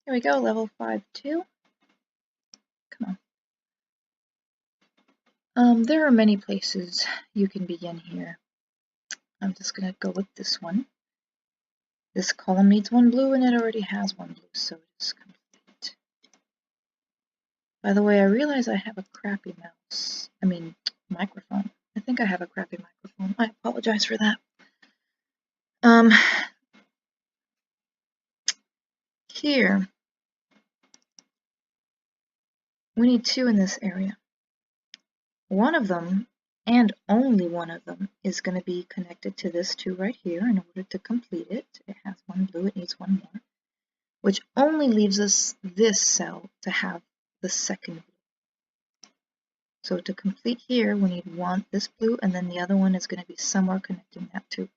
Here we go, level 5, 2. Come on. There are many places you can begin here. I'm just going to go with this one. This column needs 1 blue, and it already has 1 blue, so it's complete. By the way, I realize I have a crappy microphone. I think I have a crappy microphone. I apologize for that. Here, we need 2 in this area. One of them, and only one of them, is going to be connected to this 2 right here in order to complete it. It has 1 blue, it needs 1 more, which only leaves us this cell to have the second blue. So to complete here, we need this blue, and then the other one is going to be somewhere connecting that 2.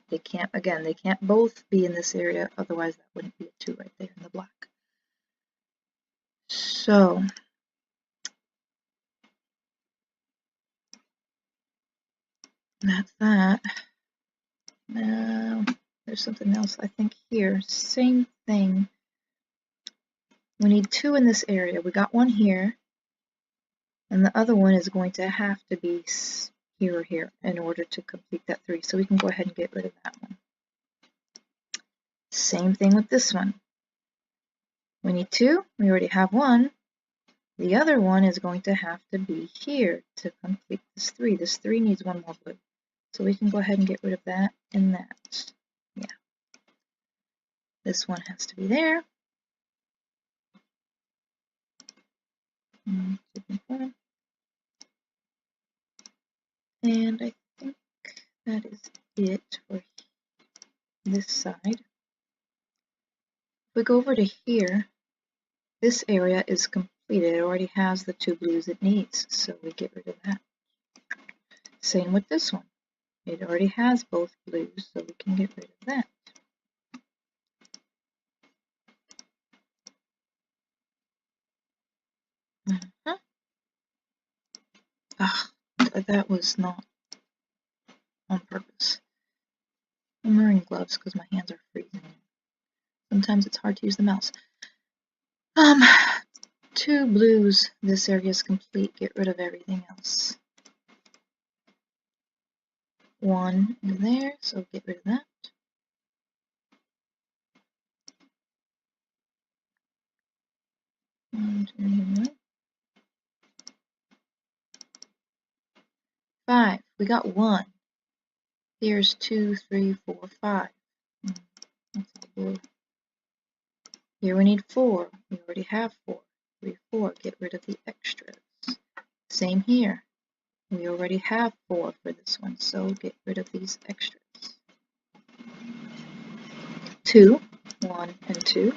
They can't both be in this area, otherwise that wouldn't be a 2 right there in the black. So that's that. Now, there's something else I think here. Same thing. We need 2 in this area. We got 1 here, and the other one is going to have to be here or here in order to complete that 3. So we can go ahead and get rid of that one. Same thing with this one. We need 2. We already have 1. The other one is going to have to be here to complete this 3. This 3 needs 1 more blue. So we can go ahead and get rid of that and that. Yeah. This one has to be there. And I think that is it for this side. If we go over to here, this area is completed. It already has the 2 blues it needs, so we get rid of that. Same with this one. It already has both blues, so we can get rid of that. That was not on purpose. I'm wearing gloves because my hands are freezing. Sometimes it's hard to use the mouse. 2 blues. This area is complete. Get rid of everything else. 1 in there, so get rid of that. And 5. We got 1. Here's 2, 3, 4, 5. That's all blue. Here we need 4. We already have 4. 3, 4. Get rid of the extras. Same here. We already have 4 for this one, so get rid of these extras. 2, 1, and 2.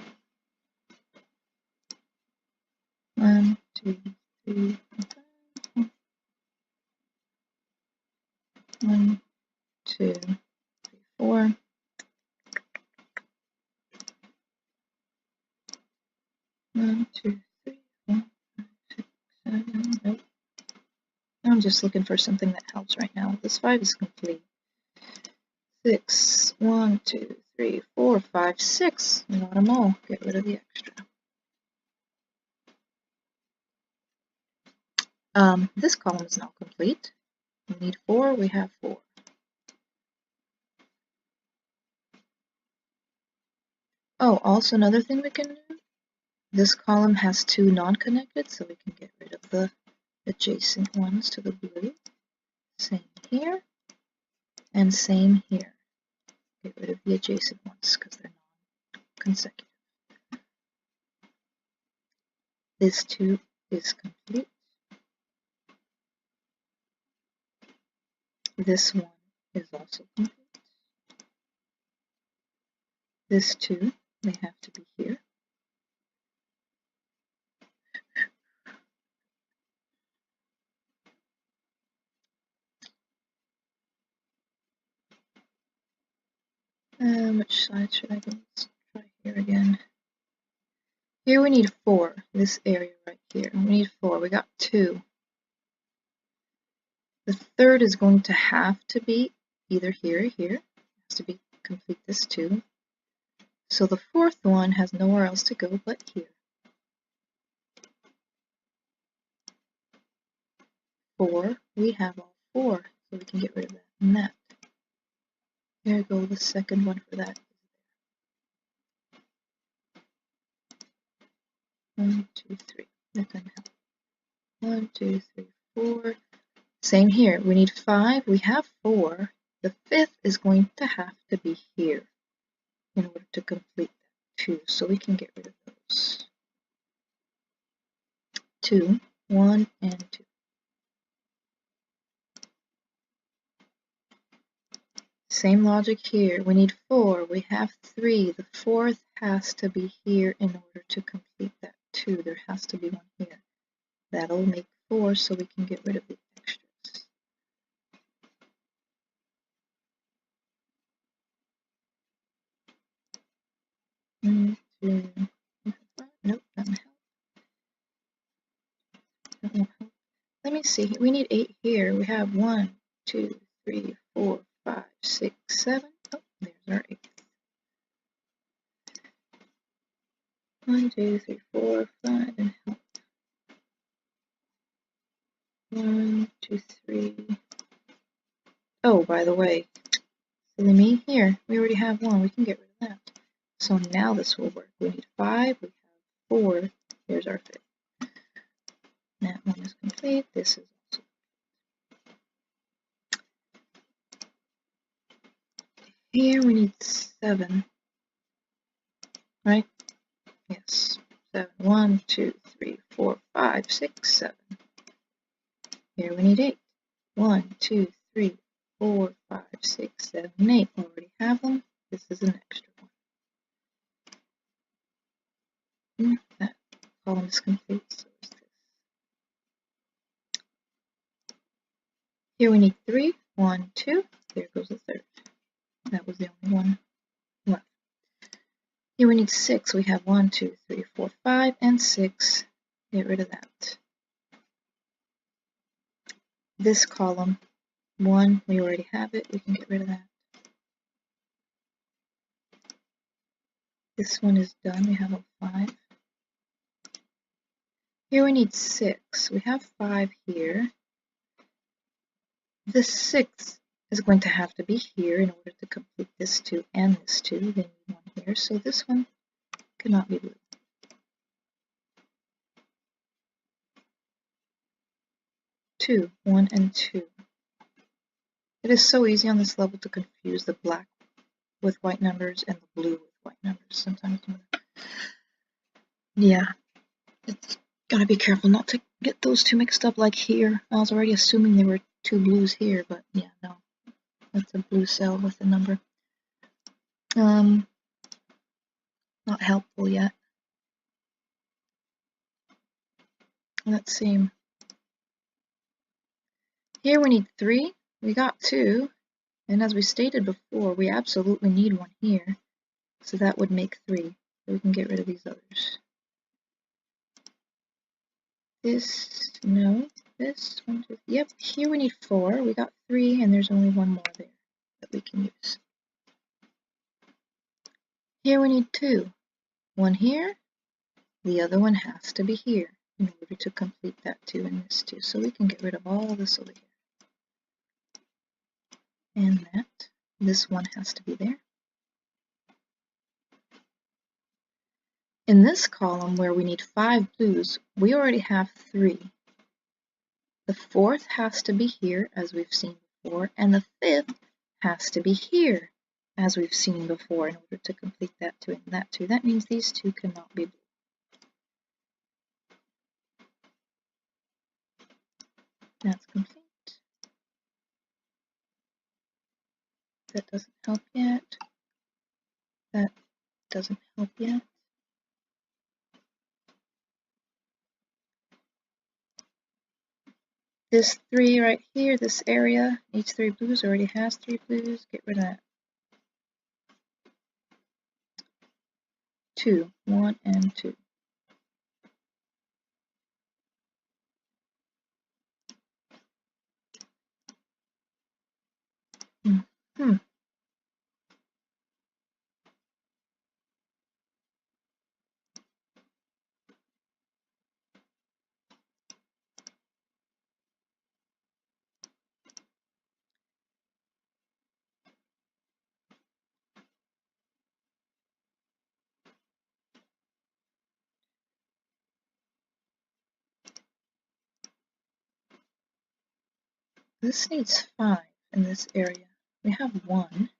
1, 2, 3, 4. 1, 2, 3, 4. 1, 2, 3, 4, 5, 6, 7. Nope. I'm just looking for something that helps right now. This 5 is complete. 6. 1, 2, 3, 4, 5, 6. We got them all. Get rid of the extra. This column is now complete. We need 4. We have 4. Oh, also another thing we can do. This column has 2 non-connected, so we can get rid of the adjacent ones to the blue. Same here, and same here. Get rid of the adjacent ones because they're non-consecutive. This 2 is complete. This one is also complete. This 2, they have to be here. Which side should I go? Let's try here again. Here we need 4, this area right here. We need 4. We got 2. The third is going to have to be either here or here. It has to be complete this 2. So the fourth one has nowhere else to go but here. 4, we have all 4, so we can get rid of that and that. There go the second one for that. 1, 2, 3. That doesn't help. 1, 2, 3, 4. Same here. We need 5. We have 4. The fifth is going to have to be here in order to complete that 2. So we can get rid of those. 2, 1, and 2. Same logic here. We need 4. We have 3. The fourth has to be here in order to complete that 2. There has to be one here. That'll make 4, so we can get rid of the extras. Nope, doesn't help. That won't help. Let me see. We need 8 here. We have 1, 2, 3, 4, 5, 6, 7. Oh, there's our 8. 1, 2, 3, 4, 5, and help. 1, 2, 3. Oh, by the way, silly me. Here, we already have 1. We can get rid of that. So now this will work. We need 5. We have 4. Here's our 5th. That one is complete. This is also. Here we need 7. Right? Yes. 7. 1, 2, 3, 4, 5, 6, 7. Here we need 8. 1, 2, 3, 4, 5, 6, 7, 8. We already have them. This is an extra one. That column is complete. So is this. Here we need 3. 1, 2. There goes the third. That was the only one left. Here we need 6. We have 1, 2, 3, 4, 5, and 6. Get rid of that. This column, 1, we already have it. We can get rid of that. This one is done. We have a 5. Here we need 6. We have 5 here. This 6 is going to have to be here in order to complete this 2 and this 2. Then we need one here. So this one cannot be blue. Two, 1 and 2. It is so easy on this level to confuse the black with white numbers and the blue with white numbers. Sometimes, yeah, it's gotta be careful not to get those two mixed up like here. I was already assuming there were 2 blues here, but yeah, no. That's a blue cell with a number. Not helpful yet. Let's see. Here we need 3. We got 2. And as we stated before, we absolutely need one here. So that would make 3. So we can get rid of these others. This, no. This, 1, 2, yep. Here we need 4. We got 3, and there's only one more there that we can use. Here we need 2. One here. The other one has to be here in order to complete that 2 and this 2. So we can get rid of all this over here. And that. This one has to be there. In this column where we need 5 blues, we already have 3. The fourth has to be here, as we've seen before, and the fifth has to be here, as we've seen before, in order to complete that 2 and that 2. That means these 2 cannot be blue. That's complete. That doesn't help yet. That doesn't help yet. This 3 right here, this area, each 3 blues already has 3 blues. Get rid of that. 2, 1 and 2. This needs 5 in this area. We have 1.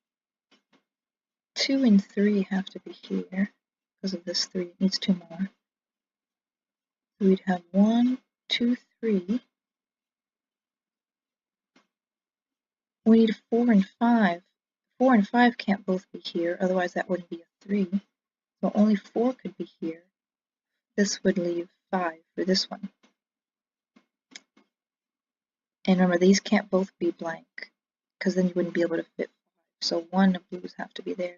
2 and 3 have to be here because of this 3. It needs 2 more. So we'd have 1, 2, 3. We need 4 and 5. 4 and 5 can't both be here, otherwise that wouldn't be a 3. So only 4 could be here. This would leave 5 for this one. And remember, these can't both be blank, because then you wouldn't be able to fit 5. So 1 of blues have to be there.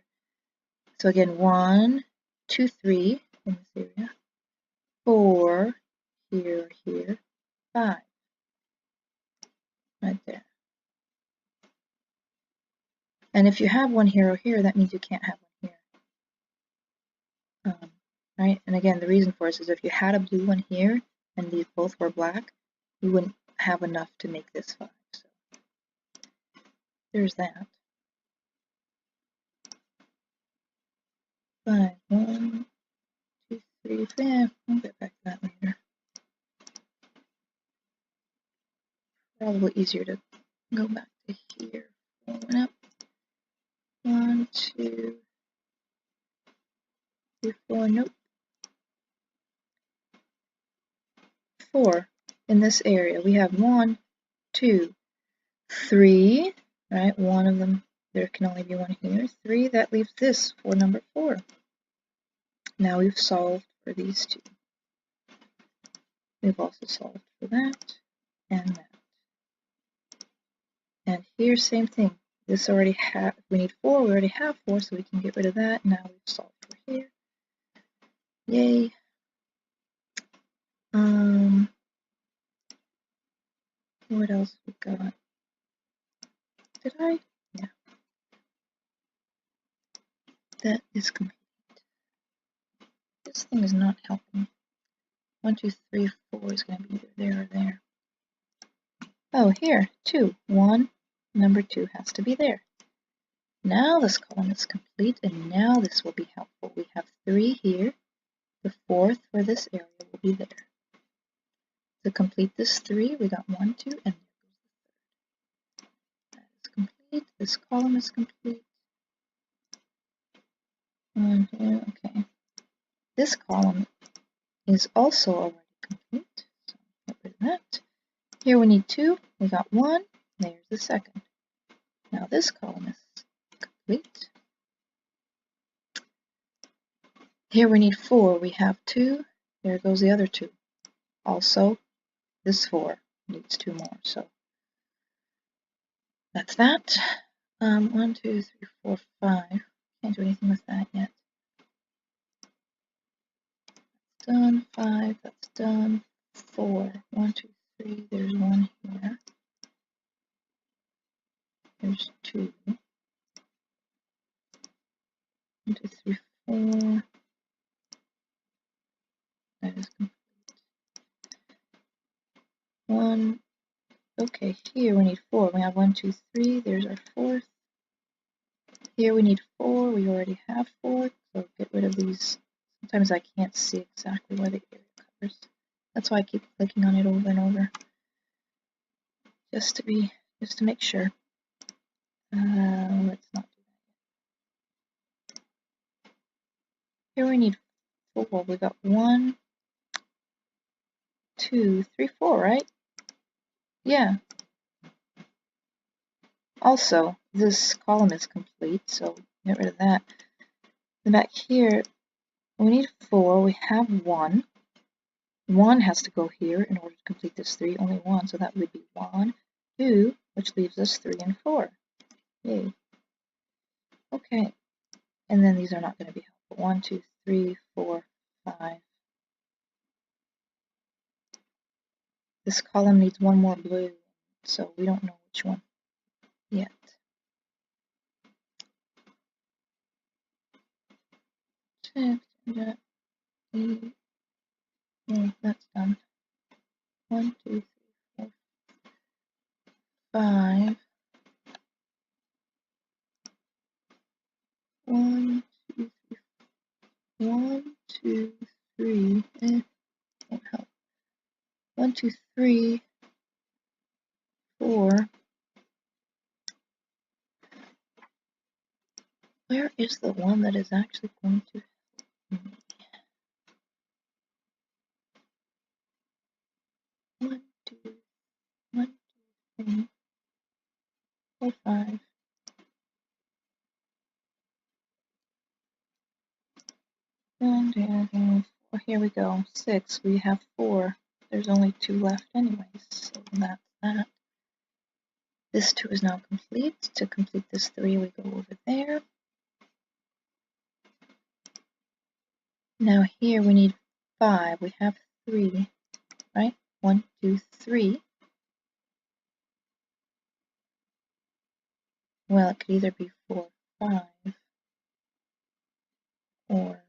So again, 1, 2, 3 in this area. 4 here, here. 5 right there. And if you have 1 here or here, that means you can't have 1 here. Right? And again, the reason for this is if you had a blue one here and these both were black, you wouldn't have enough to make this 5. So there's that. 5, 1, 2, 3, 5. We'll get back to that later. Probably easier to go back to here. Going up. 1, 2, 3, 4. Nope. 4 in this area. We have 1, 2, 3. Right? One of them. There can only be 1 here. 3. That leaves this for number 4. Now we've solved for these 2. We've also solved for that and that. And here, same thing. This already have, we need 4, we already have 4, so we can get rid of that. Now we've solved for here. Yay. What else we got? Did I? Yeah. That is complete. This thing is not helping. 1, 2, 3, 4 is going to be either there or there. Oh, here, 2. 1, number 2 has to be there. Now this column is complete, and now this will be helpful. We have 3 here. The 4th for this area will be there. To complete this 3, we got 1, 2, and there goes the 3rd. That is complete. This column is complete. And here, okay. This column is also already complete. So get rid of that. Here we need 2. We got 1. There's the 2nd. Now this column is complete. Here we need 4. We have 2. There goes the other 2. Also, this 4 needs 2 more. So that's that. 1, 2, 3, 4, 5. Can't do anything with that yet. That's done. 5. That's done. 4. 1, 2, 3. There's 1 here. There's 2. 1, 2, 3, 4. That is complete. 1. Okay, here we need 4. We have 1, 2, 3. There's our 4th. Here we need 4. We already have 4. So get rid of these. Sometimes I can't see exactly where the area covers. That's why I keep clicking on it over and over. Just to make sure. Let's not do that. Here we need 4. We got 1, 2, 3, 4, right? Yeah. Also, this column is complete, so get rid of that. Then back here, we need 4. We have 1. 1 has to go here in order to complete this 3. Only 1, so that would be 1, 2, which leaves us 3 and 4. Yay. Okay. And then these are not going to be helpful. 1, 2, 3, 4, 5. This column needs 1 more blue, so we don't know which one yet. Yeah, that's done. 1, 2, 3, 4, 5. 1, 2, 3. 1, 2, 3. Won't help. 1, 2, 3, 4. here's the one that is actually going to help me. 1, 2, 1, 2, 3, 4, 5. And 2, 3, 4. Here we go. 6. We have 4. There's only 2 left anyways, so that's that. This 2 is now complete. To complete this 3, we go over there. Now here we need 5. We have 3, right? 1, 2, 3. Well, it could either be 4, 5, or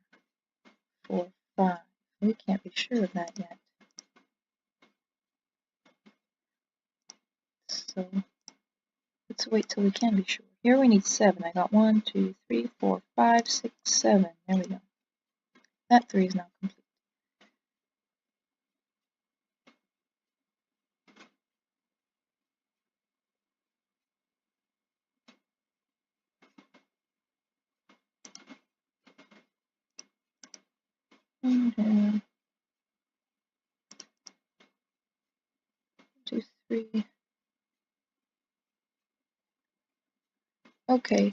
4, 5. We can't be sure of that yet. So let's wait till we can be sure. Here we need 7. I got 1, 2, 3, 4, 5, 6, 7. There we go. That 3 is now complete. And 2, 3. Okay.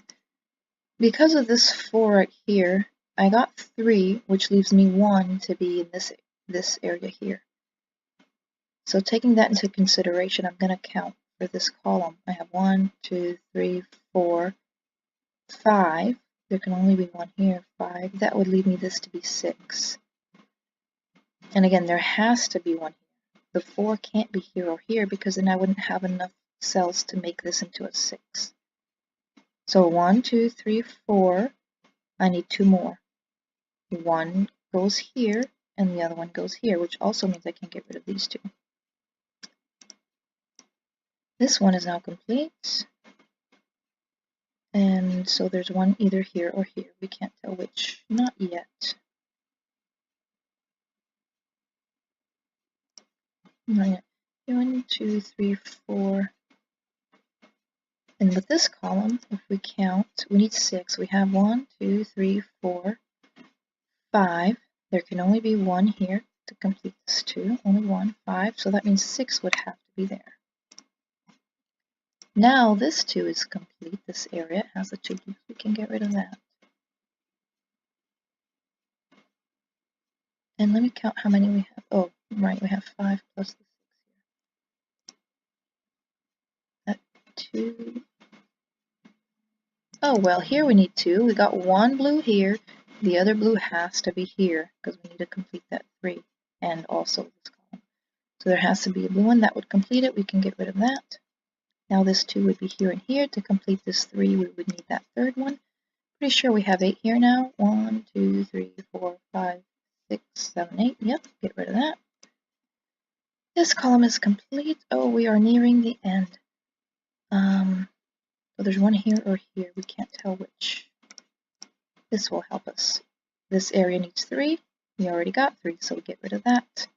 Because of this 4 right here, I got 3, which leaves me 1 to be in this area here. So taking that into consideration, I'm going to count for this column. I have 1, 2, 3, 4, 5. There can only be 1 here, 5. That would lead me this to be 6. And again, there has to be 1 here. The 4 can't be here or here because then I wouldn't have enough cells to make this into a 6. So 1, 2, 3, 4. I need 2 more. 1 goes here and the other one goes here, which also means I can get rid of these 2. This one is now complete. And so there's 1 either here or here. We can't tell which. Not yet. Not yet. 1, 2, 3, 4. And with this column, if we count, we need 6. We have 1, 2, 3, 4, 5. There can only be 1 here to complete this 2. Only 1, 5. So that means 6 would have to be there. Now this 2 is complete. This area has the 2 loops. We can get rid of that. And let me count how many we have. Oh, right, we have 5 plus the 6 here. That 2. Oh, well, here we need 2. We got 1 blue here. The other blue has to be here because we need to complete that 3 and also this column. So there has to be a blue one that would complete it. We can get rid of that. Now this 2 would be here and here. To complete this 3, we would need that third one. Pretty sure we have 8 here now. 1, 2, 3, 4, 5, 6, 7, 8. Yep, get rid of that. This column is complete. Oh, we are nearing the end. So there's 1 here or here. We can't tell which. This will help us. This area needs 3. We already got 3, so we get rid of that.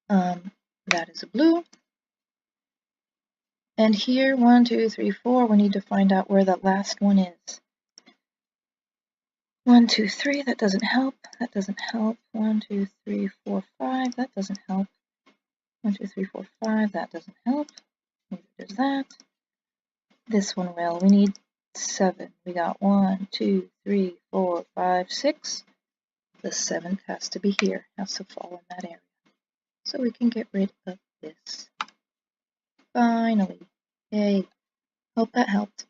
That is a blue. And here, 1, 2, 3, 4, we need to find out where that last one is. 1, 2, 3, that doesn't help. That doesn't help. 1, 2, 3, 4, 5, that doesn't help. 1, 2, 3, 4, 5, that doesn't help. Neither does that. This one will. We need 7. We got 1, 2, 3, 4, 5, 6. The 7th has to be here. Has to fall in that area. So we can get rid of this. Finally. Yay. Hope that helped.